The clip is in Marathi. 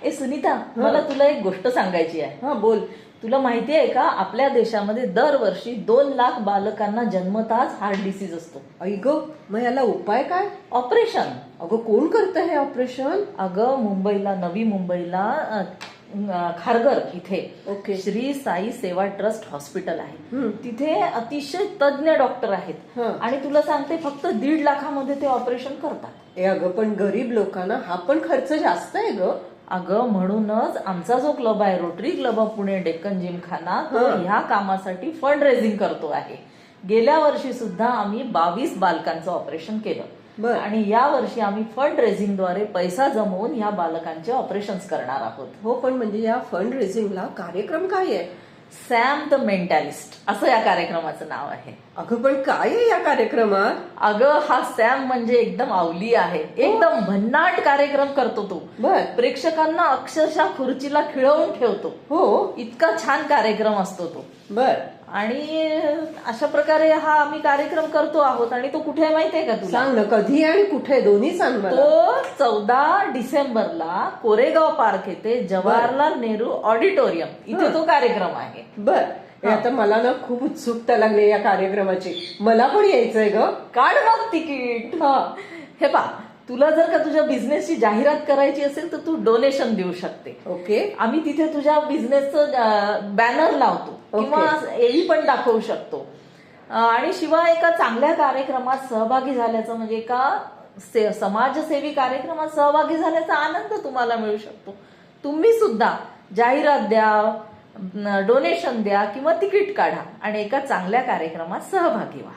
ए सुनीता, मला तुला एक गोष्ट सांगायची आहे. हा बोल. तुला माहिती आहे का, आपल्या देशामध्ये दरवर्षी 2 लाख बालकांना जन्मताच हार्ट डिसीज असतो. आई ग, मग याला उपाय काय? ऑपरेशन. अगं कोण करतं हे ऑपरेशन? अगं मुंबईला, नवी मुंबईला खारघर इथे ओके. श्री साई सेवा ट्रस्ट हॉस्पिटल आहे. हम्म. तिथे अतिशय तज्ञ डॉक्टर आहेत. हं. आणि तुला सांगते, फक्त 1.5 लाखामध्ये ते ऑपरेशन करतात. ए अगं, पण गरीब लोकांना हा पण खर्च जास्त आहे ग. अगं म्हणूनच आमचा जो क्लब आहे, rotary club of Pune Deccan Gymkhana, तो ह्या कामासाठी फंड रेझिंग करतो आहे. गेल्या वर्षी सुद्धा आम्ही 22 बालकांचं ऑपरेशन केलं. बर. आणि या वर्षी आम्ही फंड रेझिंगद्वारे पैसा जमवून ह्या बालकांचे ऑपरेशन्स करणार आहोत. हो, पण म्हणजे या फंड रेझिंगला कार्यक्रम काय आहे? सॅम द मेंटॅलिस्ट असं या कार्यक्रमाचं नाव आहे. अगं पण काय आहे या कार्यक्रमात? अगं हा सॅम म्हणजे एकदम अवली आहे. एकदम भन्नाट कार्यक्रम करतो तो. बर. प्रेक्षकांना अक्षरशः खुर्चीला खिळवून ठेवतो. हो. इतका छान कार्यक्रम असतो तो. बर. आणि अशा प्रकारे हा आम्ही कार्यक्रम करतो आहोत. आणि तो कुठे माहितीये का तुला? सांग ना, कधी आणि कुठे, दोन्ही सांग मला. तो 14 डिसेंबरला कोरेगाव पार्क येथे जवाहरलाल नेहरू ऑडिटोरियम इथे तो कार्यक्रम आहे. बर. हे आता मला ना खूप उत्सुकता लागली या कार्यक्रमाची. मला पण यायचंय ग. काढ मग तिकीट. हा. हे पा, तुला जर का तुझ्या बिझनेसची जाहिरात करायची असेल तर तू डोनेशन देऊ शकते. ओके. आम्ही तिथे तुझ्या बिझनेसचं बॅनर लावतो किंवा एडी पण दाखवू शकतो. आणि शिवाय एका चांगल्या कार्यक्रमात सहभागी झाल्याचं म्हणजे एका समाजसेवी कार्यक्रमात सहभागी झाल्याचा आनंद तुम्हाला मिळू शकतो. तुम्ही सुद्धा जाहिरात द्या, डोनेशन द्या किंवा तिकीट काढा आणि एका चांगल्या कार्यक्रमात सहभागी व्हा.